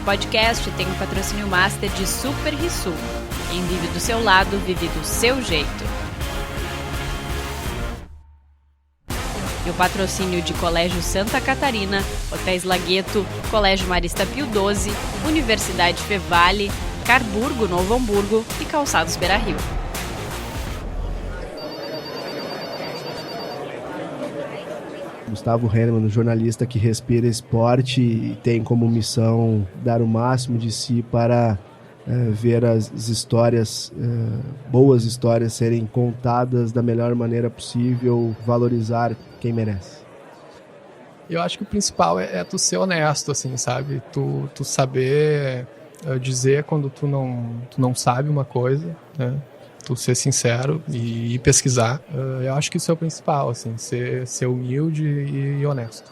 podcast tem o patrocínio master de Super Rissul. Quem vive do seu lado, vive do seu jeito. E o patrocínio de Colégio Santa Catarina, Hotéis Lagueto, Colégio Marista Pio XII, Universidade Fevale, Carburgo Novo Hamburgo e Calçados Beira-Rio. Gustavo Henneman, um jornalista que respira esporte e tem como missão dar o máximo de si para ver as histórias, boas histórias serem contadas da melhor maneira possível, valorizar quem merece. Eu acho que o principal é tu ser honesto, assim, sabe? Tu saber dizer quando tu não sabe uma coisa, né? Tu ser sincero e pesquisar. Eu acho que isso é o principal, assim, ser humilde e honesto.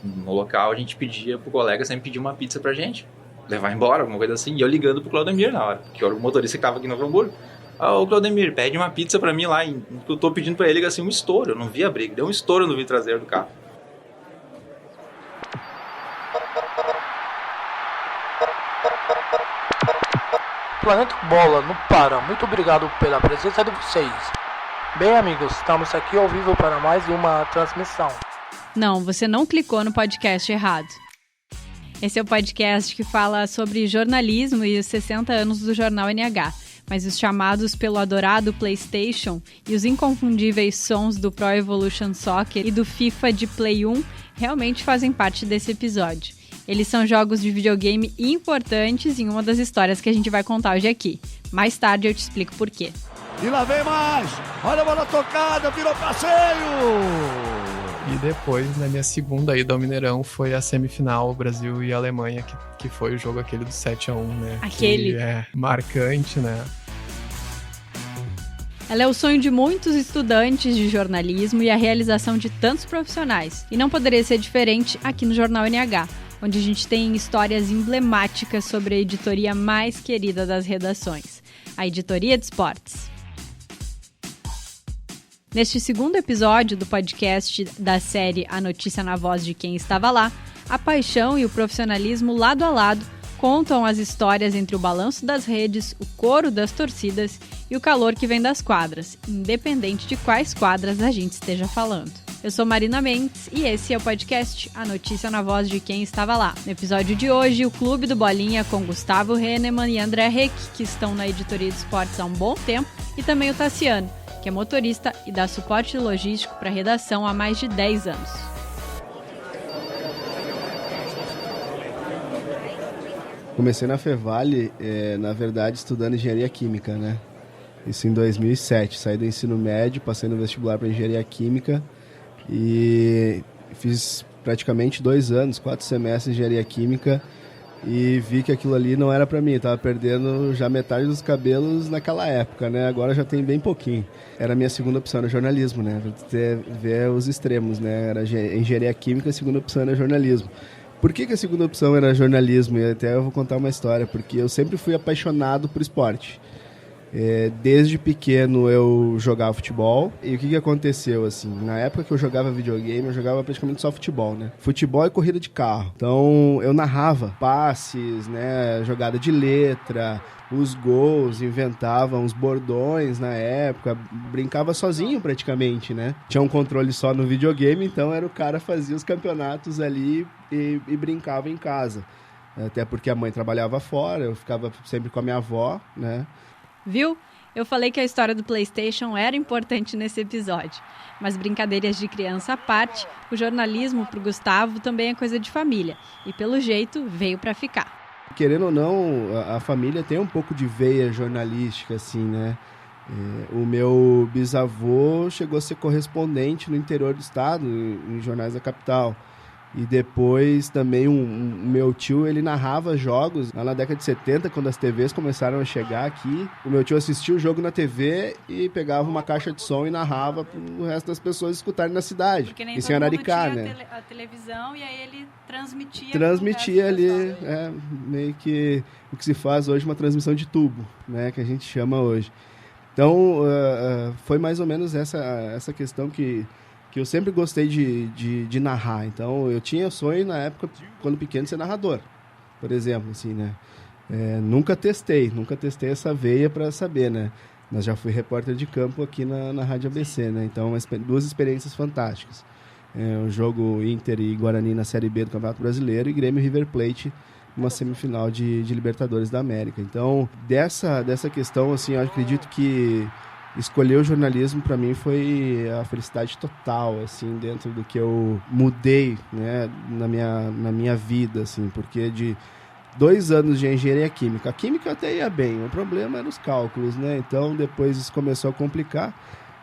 No local a gente pedia pro colega sempre pedir uma pizza pra gente, levar embora, alguma coisa assim, e eu ligando pro Claudemir na hora, que era o motorista que tava aqui em Novo Hamburgo. Ô Claudemir, pede uma pizza pra mim lá, eu tô pedindo pra ele assim, um estouro, eu não vi a briga, deu um estouro no vidro traseiro do carro. Planeta Bola não para. Muito obrigado pela presença de vocês. Bem, amigos, estamos aqui ao vivo para mais uma transmissão. Não, você não clicou no podcast errado. Esse é o podcast que fala sobre jornalismo e os 60 anos do jornal NH, mas os chamados pelo adorado PlayStation e os inconfundíveis sons do Pro Evolution Soccer e do FIFA de Play 1 realmente fazem parte desse episódio. Eles são jogos de videogame importantes em uma das histórias que a gente vai contar hoje aqui. Mais tarde eu te explico por quê. E lá vem mais! Olha a bola tocada, virou passeio! E depois, na minha segunda ida ao Mineirão, foi a semifinal Brasil e Alemanha, que foi o jogo aquele do 7-1, né? Aquele. Que é marcante, né? Ela é o sonho de muitos estudantes de jornalismo e a realização de tantos profissionais. E não poderia ser diferente aqui no Jornal NH, onde a gente tem histórias emblemáticas sobre a editoria mais querida das redações, a Editoria de Esportes. Neste segundo episódio do podcast da série A Notícia na Voz de Quem Estava Lá, a paixão e o profissionalismo lado a lado contam as histórias entre o balanço das redes, o coro das torcidas e o calor que vem das quadras, independente de quais quadras a gente esteja falando. Eu sou Marina Mendes e esse é o podcast A Notícia na Voz de Quem Estava Lá. No episódio de hoje, o Clube do Bolinha com Gustavo Henneman e André Reck, que estão na Editoria de Esportes há um bom tempo, e também o Tassiano, que é motorista e dá suporte logístico para a redação há mais de 10 anos. Comecei na Fevale, na verdade, estudando engenharia química, né? Isso em 2007. Saí do ensino médio, passei no vestibular para engenharia química e fiz praticamente 2 anos, 4 semestres de engenharia química e vi que aquilo ali não era para mim. Estava perdendo já metade dos cabelos naquela época, né? Agora já tem bem pouquinho. Era a minha segunda opção, era jornalismo, né? Ver os extremos, né? Era engenharia química, a segunda opção era jornalismo. Por que a segunda opção era jornalismo? E até eu vou contar uma história, porque eu sempre fui apaixonado por esporte. Desde pequeno eu jogava futebol. E o que aconteceu, assim? Na época que eu jogava videogame, eu jogava praticamente só futebol, né? Futebol e corrida de carro. Então eu narrava passes, né? Jogada de letra, os gols, inventava uns bordões na época, brincava sozinho praticamente, né? Tinha um controle só no videogame, então era o cara que fazia os campeonatos ali e brincava em casa. Até porque a mãe trabalhava fora, eu ficava sempre com a minha avó, né? Viu? Eu falei que a história do PlayStation era importante nesse episódio. Mas brincadeiras de criança à parte, o jornalismo pro Gustavo também é coisa de família. E pelo jeito, veio pra ficar. Querendo ou não, a família tem um pouco de veia jornalística, assim, né? O meu bisavô chegou a ser correspondente no interior do estado, em jornais da capital. E depois também o meu tio, ele narrava jogos lá na década de 70, quando as TVs começaram a chegar aqui. O meu tio assistia o jogo na TV e pegava uma caixa de som e narrava para o resto das pessoas escutarem na cidade. Porque nem isso em Araricá, né? A televisão e aí ele transmitia. Transmitia ali, meio que o que se faz hoje, uma transmissão de tubo, né? Que a gente chama hoje. Então, foi mais ou menos essa questão que eu sempre gostei de narrar. Então, eu tinha sonho, na época, quando pequeno, de ser narrador. por exemplo, assim, né? Nunca testei essa veia para saber, né? Mas já fui repórter de campo aqui na Rádio ABC, né? Então, duas experiências fantásticas. O jogo Inter e Guarani na Série B do Campeonato Brasileiro e Grêmio River Plate uma semifinal de Libertadores da América. Então, dessa questão, assim, eu acredito que escolher o jornalismo para mim foi a felicidade total, assim, dentro do que eu mudei, né, na minha vida, assim, porque de 2 anos de engenharia química, a química até ia bem, o problema era os cálculos, né, então depois isso começou a complicar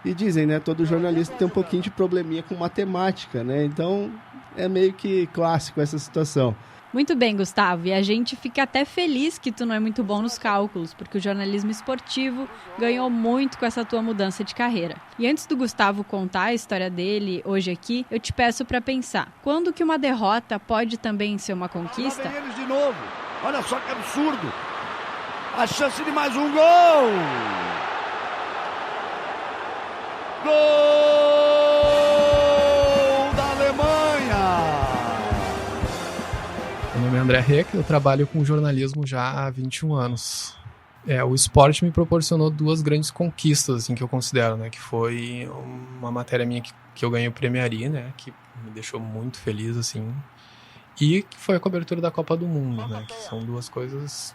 e dizem, né, todo jornalista tem um pouquinho de probleminha com matemática, né, então é meio que clássico essa situação. Muito bem, Gustavo, e a gente fica até feliz que tu não é muito bom nos cálculos, porque o jornalismo esportivo ganhou muito com essa tua mudança de carreira. E antes do Gustavo contar a história dele hoje aqui, eu te peço para pensar, quando que uma derrota pode também ser uma conquista? Eles de novo. Olha só que absurdo. A chance de mais um gol. Gol da Alemanha. Meu nome é André Reck, eu trabalho com jornalismo já há 21 anos. O esporte me proporcionou 2 grandes conquistas, assim, que eu considero, né? Que foi uma matéria minha que eu ganhei o Premiari, né? Que me deixou muito feliz, assim. E que foi a cobertura da Copa do Mundo, né? Que são 2 coisas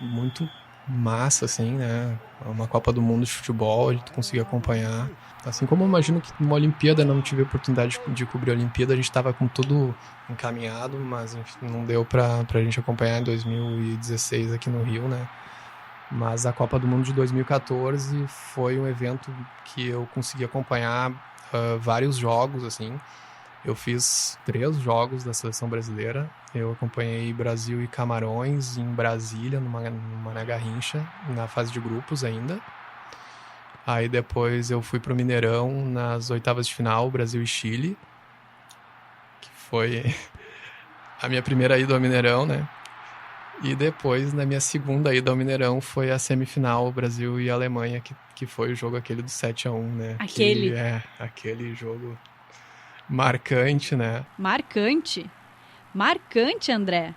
muito massa, assim, né? Uma Copa do Mundo de futebol, a gente conseguir acompanhar. Assim como eu imagino que numa Olimpíada não tive a oportunidade de cobrir a Olimpíada, a gente estava com tudo encaminhado, mas enfim, não deu pra gente acompanhar em 2016 aqui no Rio, né? Mas a Copa do Mundo de 2014 foi um evento que eu consegui acompanhar vários jogos, assim. Eu fiz 3 jogos da seleção brasileira. Eu acompanhei Brasil e Camarões em Brasília, numa Garrincha, na fase de grupos ainda. Aí depois eu fui pro Mineirão nas oitavas de final, Brasil e Chile, que foi a minha primeira ida ao Mineirão, né? E depois, na minha segunda ida ao Mineirão, foi a semifinal Brasil e Alemanha, que foi o jogo aquele do 7-1, né? Aquele? Aquele jogo marcante, né? Marcante? Marcante, André.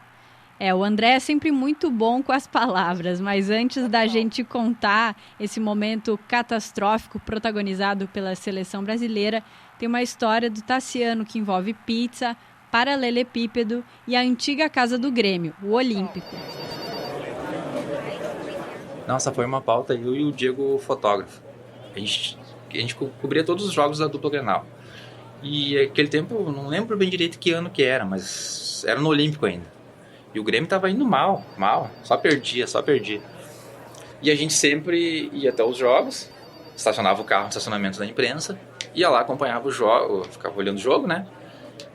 O André é sempre muito bom com as palavras, mas antes da gente contar esse momento catastrófico protagonizado pela seleção brasileira, tem uma história do Tassiano que envolve pizza, paralelepípedo e a antiga casa do Grêmio, o Olímpico. Nossa, foi uma pauta, eu e o Diego, fotógrafo. A gente cobria todos os jogos da dupla Grenal. E aquele tempo, não lembro bem direito que ano que era, mas era no Olímpico ainda. E o Grêmio tava indo mal, só perdia. E a gente sempre ia até os jogos, estacionava o carro no estacionamento da imprensa, ia lá, acompanhava o jogo, ficava olhando o jogo, né?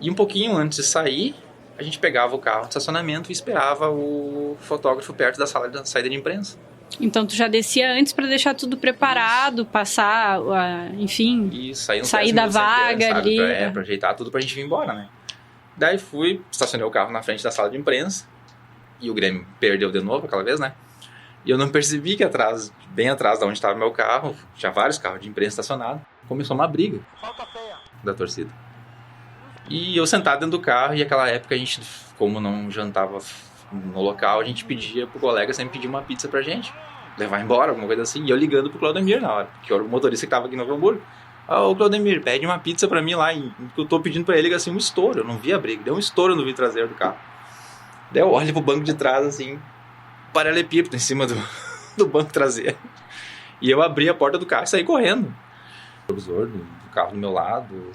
E um pouquinho antes de sair, a gente pegava o carro no estacionamento e esperava o fotógrafo perto da sala da saída de imprensa. Então tu já descia antes para deixar tudo preparado, passar, enfim, e sair da vaga ali. Pra ajeitar tudo pra gente vir embora, né? Daí estacionei o carro na frente da sala de imprensa e o Grêmio perdeu de novo aquela vez, né? E eu não percebi que bem atrás de onde estava meu carro, tinha vários carros de imprensa estacionados, começou uma briga da torcida. E eu sentado dentro do carro, e naquela época a gente, como não jantava no local, a gente pedia pro colega sempre pedir uma pizza pra gente, levar embora, alguma coisa assim. E eu ligando pro Claudemir na hora, que era o motorista que tava aqui em Novo Hamburgo. Ô Claudemir, pede uma pizza pra mim lá, que eu tô pedindo pra ele, assim, um estouro. Eu não vi a briga, deu um estouro no vidro traseiro do carro. Daí eu olho pro banco de trás, assim, paralelepípedo em cima do banco traseiro. E eu abri a porta do carro e saí correndo. O retrovisor do carro do meu lado,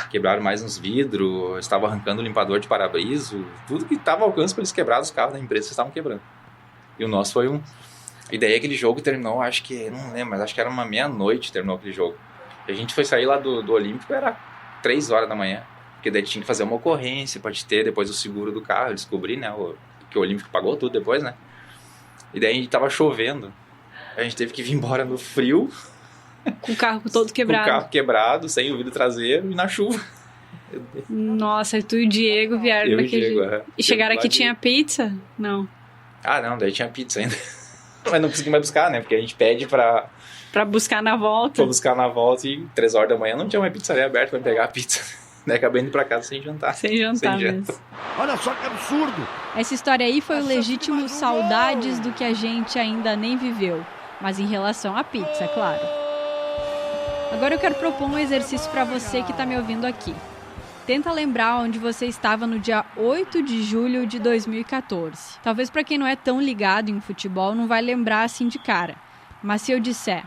quebraram mais uns vidros, estavam arrancando o limpador de para-brisa, tudo que estava ao alcance para eles quebrar os carros da empresa, estavam quebrando. E o nosso foi E daí aquele jogo terminou, acho que, não lembro, mas acho que era uma meia-noite terminou aquele jogo. E a gente foi sair lá do Olímpico, era 3 horas da manhã, porque daí tinha que fazer uma ocorrência, pode ter depois o seguro do carro, eu descobri, né, que o Olímpico pagou tudo depois, né. E daí tava chovendo, a gente teve que vir embora no frio. Com o carro todo quebrado. Com o carro quebrado, sem o vidro traseiro e na chuva. Nossa, tu e o Diego vieram naquele dia. E chegaram aqui, tinha pizza? Não. Ah, não, daí tinha pizza ainda. Mas não consegui mais buscar, né? Porque a gente pede pra buscar na volta. Pra buscar na volta e 3 horas da manhã não tinha mais pizzaria aberta pra pegar a pizza. Daí acabei indo pra casa sem jantar. Sem jantar mesmo. Olha só que absurdo. Essa história aí foi o legítimo saudades do que a gente ainda nem viveu, mas em relação à pizza, é claro. Agora eu quero propor um exercício para você que está me ouvindo aqui. Tenta lembrar onde você estava no dia 8 de julho de 2014. Talvez para quem não é tão ligado em futebol não vai lembrar assim de cara. Mas se eu disser,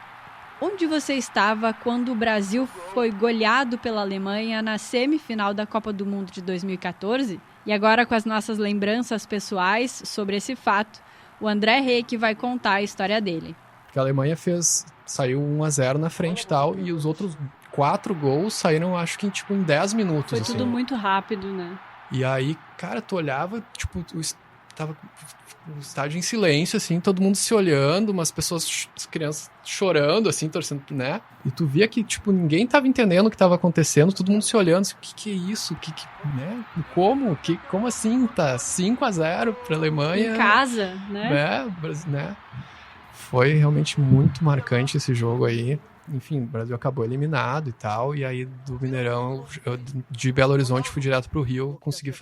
onde você estava quando o Brasil foi goleado pela Alemanha na semifinal da Copa do Mundo de 2014? E agora com as nossas lembranças pessoais sobre esse fato, o André Reck vai contar a história dele. A Alemanha saiu 1-0 na frente e tal, e os outros 4 gols saíram, acho que em 10 minutos. Foi assim. tudo muito rápido, né? E aí, cara, tu olhava, tava o estádio em silêncio, assim, todo mundo se olhando, umas pessoas, as crianças chorando, assim, torcendo, né? E tu via que, ninguém tava entendendo o que tava acontecendo, todo mundo se olhando, assim, o que é isso? Né? Como assim? Tá 5-0 pra Alemanha. Em casa, né? Né? Foi realmente muito marcante esse jogo aí. Enfim, o Brasil acabou eliminado e tal, e aí do Mineirão, eu de Belo Horizonte fui direto pro Rio, consegui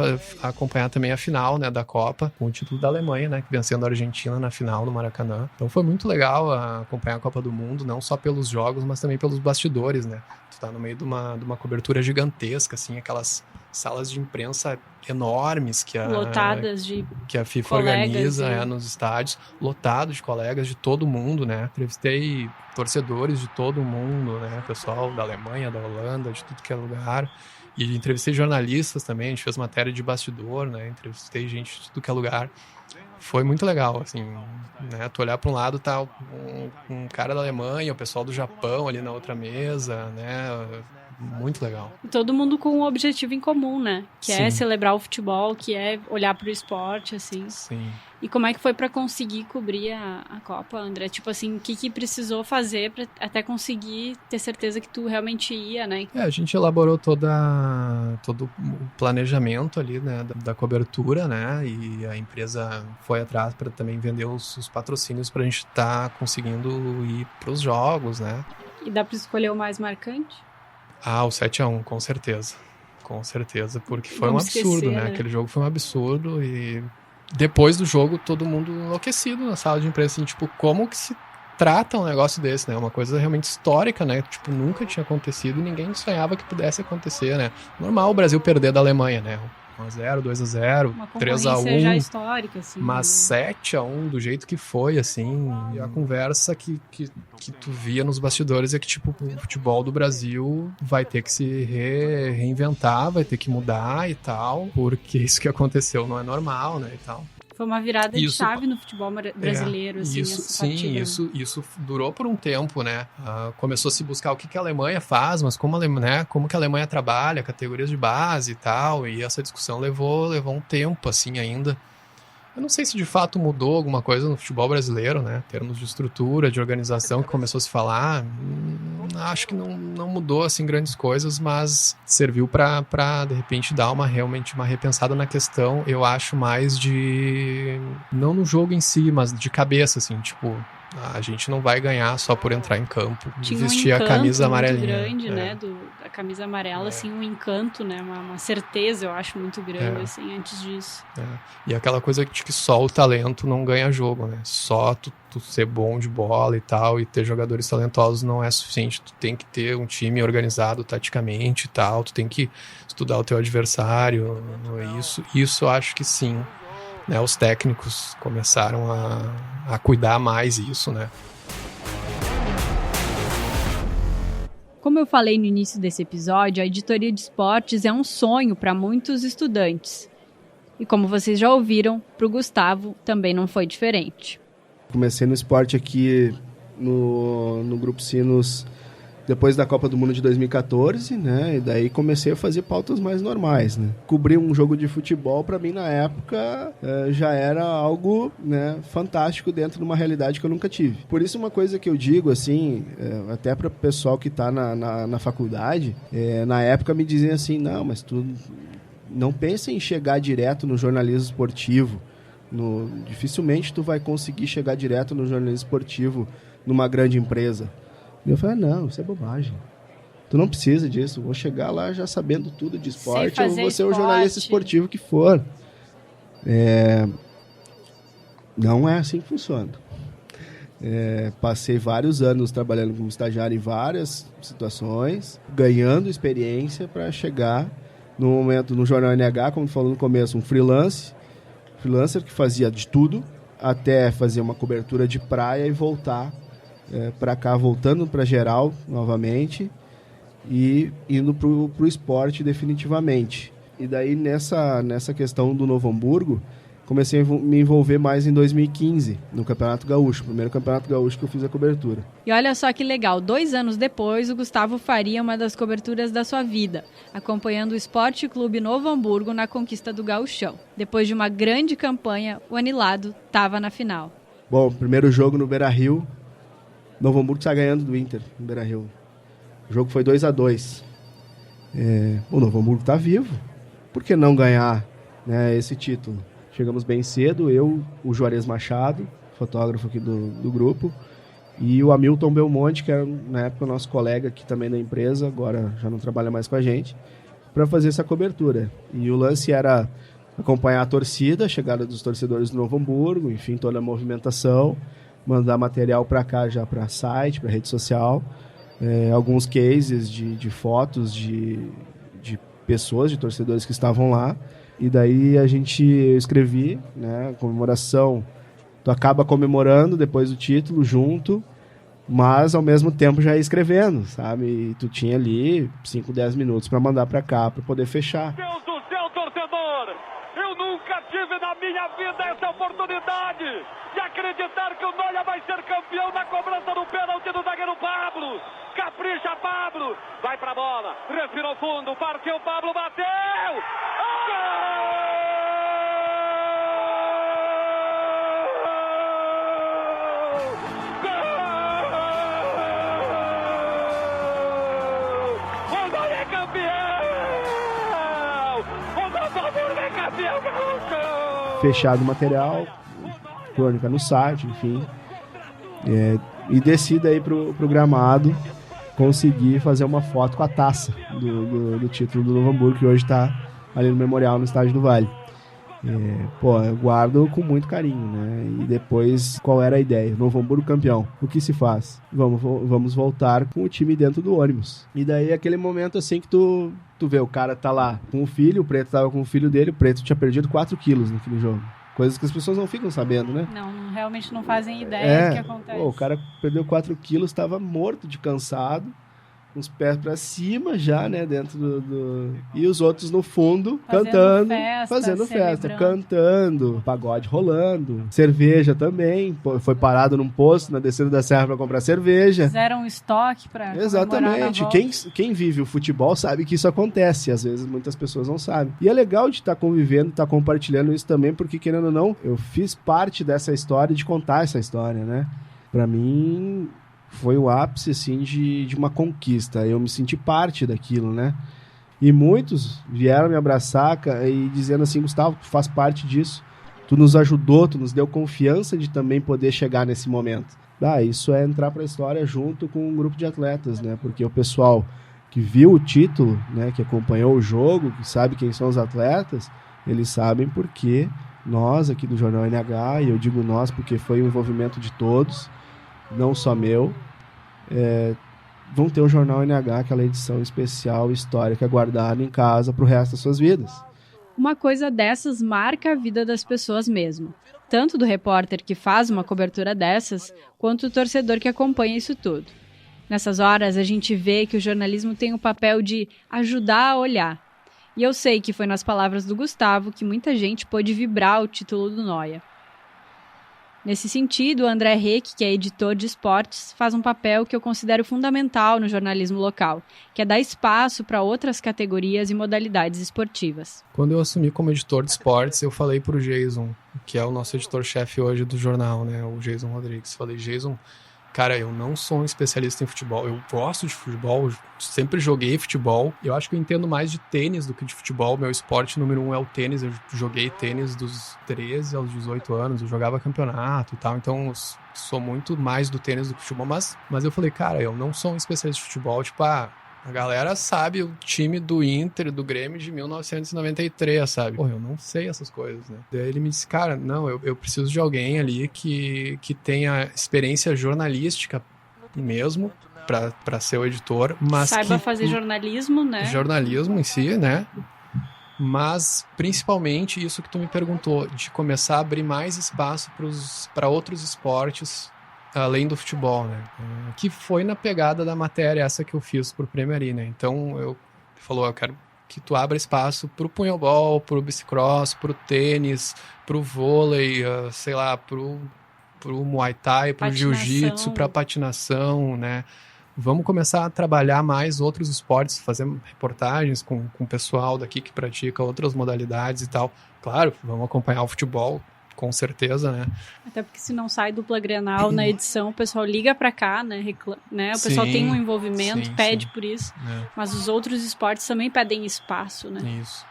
acompanhar também a final, né, da Copa, com o título da Alemanha, né, vencendo a Argentina na final no Maracanã. Então foi muito legal acompanhar a Copa do Mundo, não só pelos jogos, mas também pelos bastidores, né. Tu tá no meio de uma cobertura gigantesca, assim, aquelas salas de imprensa enormes lotadas de que a FIFA colegas, organiza nos estádios, lotado de colegas de todo mundo, né? Entrevistei torcedores de todo mundo, né? Pessoal da Alemanha, da Holanda, de tudo que é lugar. E entrevistei jornalistas também, a gente fez matéria de bastidor, né? Entrevistei gente de tudo que é lugar. Foi muito legal, assim, né? Tu olhar para um lado, tá um cara da Alemanha, o pessoal do Japão ali na outra mesa, né? Muito legal. E todo mundo com um objetivo em comum, né? Que Sim. é celebrar o futebol, que é olhar pro esporte, assim. Sim. E como é que foi pra conseguir cobrir a Copa, André? Tipo assim, o que precisou fazer pra até conseguir ter certeza que tu realmente ia, né? A gente elaborou todo o planejamento ali, né, da cobertura, né, e a empresa foi atrás para também vender os patrocínios pra gente estar conseguindo ir pros jogos, né. E dá pra escolher o mais marcante? O 7-1, com certeza. Com certeza, porque foi Vamos um absurdo, esquecer, né? Aquele jogo foi um absurdo e depois do jogo todo mundo enlouquecido na sala de imprensa, assim, como que se trata um negócio desse, né? Uma coisa realmente histórica, né? Nunca tinha acontecido e ninguém sonhava que pudesse acontecer, né? Normal o Brasil perder da Alemanha, né? 1-0, 2-0, 3-1, já histórica, assim. mas né? 7-1 do jeito que foi, assim, e a conversa que tu via nos bastidores é que, o futebol do Brasil vai ter que se reinventar, vai ter que mudar e tal, porque isso que aconteceu não é normal, né, e tal. Foi uma virada de chave no futebol brasileiro, assim, essa partida. Isso durou por um tempo, né? Começou a se buscar o que a Alemanha faz, mas como que a Alemanha trabalha, categorias de base e tal, e essa discussão levou um tempo, assim, ainda. Eu não sei se de fato mudou alguma coisa no futebol brasileiro, né? Em termos de estrutura, de organização, que começou a se falar. Acho que não mudou, assim, grandes coisas, mas serviu para de repente, dar realmente uma repensada na questão. Eu acho mais não no jogo em si, mas de cabeça, assim, a gente não vai ganhar só por entrar em campo, de vestir a camisa amarelinha. Muito grande, né? Da camisa amarela, assim, um encanto, né? Uma certeza, eu acho, muito grande, assim, antes disso. E aquela coisa de que só o talento não ganha jogo, né? Só tu ser bom de bola e tal, e ter jogadores talentosos não é suficiente. Tu tem que ter um time organizado taticamente e tal, tu tem que estudar o teu adversário, isso eu acho que sim. Né, os técnicos começaram a cuidar mais disso, né? Como eu falei no início desse episódio, a editoria de esportes é um sonho para muitos estudantes. E como vocês já ouviram, para o Gustavo também não foi diferente. Comecei no esporte aqui no Grupo Sinos depois da Copa do Mundo de 2014, né? E daí comecei a fazer pautas mais normais, né? Cobrir um jogo de futebol, para mim, na época, já era algo, né, fantástico dentro de uma realidade que eu nunca tive. Por isso, uma coisa que eu digo, assim, até para o pessoal que está na faculdade, na época me diziam assim, não, mas tu não pensa em chegar direto no jornalismo esportivo. Dificilmente tu vai conseguir chegar direto no jornalismo esportivo numa grande empresa. E eu falei, não, isso é bobagem. Tu não precisa disso. Vou chegar lá já sabendo tudo de esporte, ou vou ser o jornalista esportivo que for. Não é assim que funciona. Passei vários anos trabalhando como estagiário em várias situações, ganhando experiência para chegar no momento no Jornal NH, como falou no começo, um freelancer que fazia de tudo, até fazer uma cobertura de praia e voltar para cá, voltando para geral novamente e indo para o esporte definitivamente. E daí nessa questão do Novo Hamburgo, comecei a me envolver mais em 2015, no Campeonato Gaúcho, o primeiro Campeonato Gaúcho que eu fiz a cobertura. E olha só que legal, 2 anos depois, o Gustavo faria uma das coberturas da sua vida, acompanhando o Esporte Clube Novo Hamburgo na conquista do Gauchão. Depois de uma grande campanha, o Anilado estava na final. Bom, primeiro jogo no Beira-Rio, Novo Hamburgo está ganhando do Inter no Beira-Rio. O jogo foi 2-2. O Novo Hamburgo está vivo. Por que não ganhar, né, esse título? Chegamos bem cedo, eu, o Juarez Machado, fotógrafo aqui do grupo, e o Hamilton Belmonte, que era na época o nosso colega aqui também da empresa, agora já não trabalha mais com a gente, para fazer essa cobertura. E o lance era acompanhar a torcida, a chegada dos torcedores do Novo Hamburgo, enfim, toda a movimentação, mandar material para cá já para site, para rede social, alguns cases de fotos de pessoas, de torcedores que estavam lá. E daí eu escrevi, né, comemoração, tu acaba comemorando depois do título junto, mas ao mesmo tempo já ia escrevendo, sabe? E tu tinha ali 5, 10 minutos para mandar para cá, para poder fechar. Deus do céu, torcedor! Eu nunca tive na minha vida essa oportunidade de acreditar que o Noia vai ser campeão na cobrança do pênalti do zagueiro Pablo. Capricha, Pablo! Vai pra bola, respirou fundo, partiu, Pablo, bateu! Fechado o material, crônica no site, enfim. E desci daí pro gramado, consegui fazer uma foto com a taça do título do Novo Hamburgo, que hoje está ali no Memorial, no Estádio do Vale. Eu guardo com muito carinho, né? E depois, qual era a ideia? Novo Hamburgo campeão. O que se faz? Vamos voltar com o time dentro do ônibus. E daí, aquele momento assim que tu vê, o cara tá lá com o filho, o Preto tava com o filho dele, o Preto tinha perdido 4 quilos naquele jogo. Coisas que as pessoas não ficam sabendo, né? Não, realmente não fazem ideia do que acontece. O cara perdeu 4 quilos, estava morto de cansado, com os pés para cima já, né, dentro do... E os outros no fundo, fazendo festa, cantando, pagode rolando, cerveja também, foi parado num posto na descida da serra para comprar cerveja. Fizeram um estoque para Exatamente, quem vive o futebol sabe que isso acontece, às vezes muitas pessoas não sabem. E é legal de estar convivendo, estar compartilhando isso também, porque querendo ou não, eu fiz parte dessa história, de contar essa história, né? Para mim... foi o ápice, assim, de uma conquista. Eu me senti parte daquilo, né? E muitos vieram me abraçar e dizendo assim, Gustavo, tu faz parte disso. Tu nos ajudou, tu nos deu confiança de também poder chegar nesse momento. Isso é entrar para a história junto com um grupo de atletas, né? Porque o pessoal que viu o título, né, que acompanhou o jogo, que sabe quem são os atletas, eles sabem porque nós aqui do Jornal NH, e eu digo nós porque foi o envolvimento de todos, não só meu, vão ter o Jornal NH, aquela edição especial, histórica, guardada em casa para o resto das suas vidas. Uma coisa dessas marca a vida das pessoas mesmo. Tanto do repórter que faz uma cobertura dessas, quanto do torcedor que acompanha isso tudo. Nessas horas, a gente vê que o jornalismo tem o papel de ajudar a olhar. E eu sei que foi nas palavras do Gustavo que muita gente pôde vibrar o título do Noia. Nesse sentido, o André Reck, que é editor de esportes, faz um papel que eu considero fundamental no jornalismo local, que é dar espaço para outras categorias e modalidades esportivas. Quando eu assumi como editor de esportes, eu falei para o Jason, que é o nosso editor-chefe hoje do jornal, né, o Jason Rodrigues. Falei, Jason, cara, eu não sou um especialista em futebol, eu gosto de futebol, sempre joguei futebol, eu acho que eu entendo mais de tênis do que de futebol, meu esporte número 1 é o tênis, eu joguei tênis dos 13 aos 18 anos, eu jogava campeonato e tal, então eu sou muito mais do tênis do que do futebol, mas eu falei, cara, eu não sou um especialista de futebol, tipo, A galera sabe o time do Inter, do Grêmio de 1993, sabe? Pô, eu não sei essas coisas, né? Daí ele me disse, cara, não, eu preciso de alguém ali que tenha experiência jornalística mesmo, pra ser o editor, mas saiba fazer jornalismo, né? Jornalismo em si, né? Mas principalmente isso que tu me perguntou, de começar a abrir mais espaço para outros esportes além do futebol, né? Que foi na pegada da matéria essa que eu fiz pro Premier, né? Então eu quero que tu abra espaço pro punhobol, pro bicicross, pro tênis, pro vôlei, sei lá, pro muay thai, pro jiu-jitsu, pra patinação, né? Vamos começar a trabalhar mais outros esportes, fazer reportagens com o pessoal daqui que pratica outras modalidades e tal. Claro, vamos acompanhar o futebol, com certeza, né? Até porque se não sai dupla Grenal na edição, o pessoal liga pra cá, né? O pessoal tem um envolvimento, pede por isso. Mas os outros esportes também pedem espaço, né? Isso.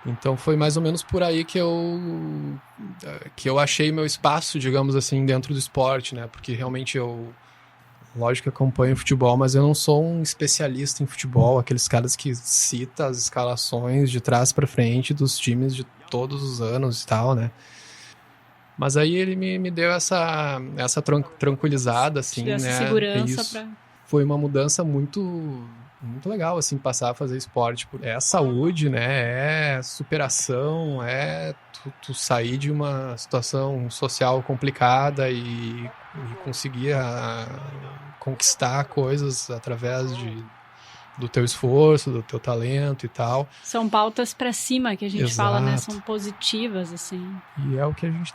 Então foi mais ou menos por aí que eu achei meu espaço, digamos assim, dentro do esporte, né? Porque realmente lógico que acompanho futebol, mas eu não sou um especialista em futebol, aqueles caras que citam as escalações de trás para frente dos times de todos os anos e tal, né? Mas aí ele me deu essa tranquilizada, assim, né? Essa segurança Foi uma mudança muito legal, assim, passar a fazer esporte. É saúde, né? É superação, é tu sair de uma situação social complicada e conseguir conquistar coisas através do teu esforço, do teu talento e tal. São pautas pra cima que a gente fala, né? São positivas, assim. E é o que a gente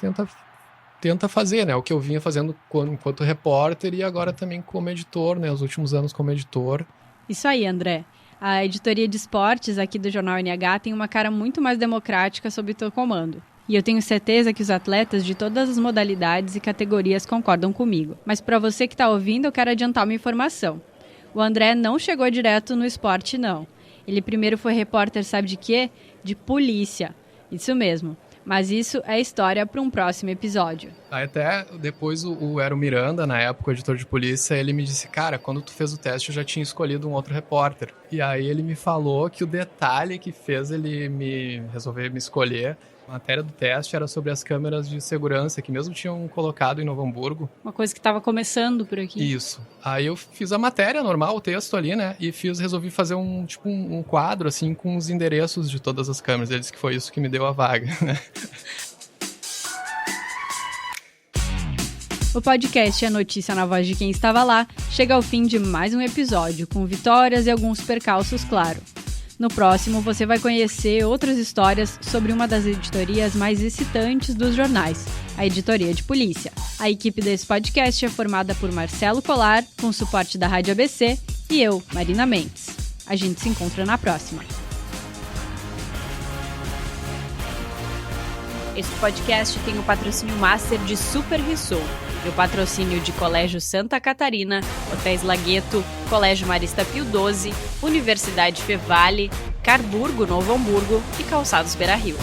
tenta fazer, né? O que eu vinha fazendo enquanto repórter e agora também como editor, né? Os últimos anos como editor. Isso aí, André. A editoria de esportes aqui do Jornal NH tem uma cara muito mais democrática sob o teu comando. E eu tenho certeza que os atletas de todas as modalidades e categorias concordam comigo. Mas para você que está ouvindo, eu quero adiantar uma informação. O André não chegou direto no esporte, não. Ele primeiro foi repórter, sabe de quê? De polícia. Isso mesmo. Mas isso é história para um próximo episódio. Aí até depois o Ero Miranda, na época, o editor de polícia, ele me disse, cara, quando tu fez o teste eu já tinha escolhido um outro repórter. E aí ele me falou que o detalhe que fez ele resolver me escolher, a matéria do teste era sobre as câmeras de segurança, que mesmo tinham colocado em Novo Hamburgo. Uma coisa que estava começando por aqui. Isso. Aí eu fiz a matéria normal, o texto ali, né? E resolvi fazer um quadro, assim, com os endereços de todas as câmeras. Ele disse que foi isso que me deu a vaga, né? O podcast A Notícia na Voz de Quem Estava Lá chega ao fim de mais um episódio, com vitórias e alguns percalços, claro. No próximo, você vai conhecer outras histórias sobre uma das editorias mais excitantes dos jornais, a Editoria de Polícia. A equipe desse podcast é formada por Marcelo Colar, com suporte da Rádio ABC, e eu, Marina Mendes. A gente se encontra na próxima. Este podcast tem o patrocínio master de Super Rissou, e o patrocínio de Colégio Santa Catarina, Hotéis Lagueto, Colégio Marista Pio XII, Universidade Fevale, Carburgo Novo Hamburgo e Calçados Beira Rio.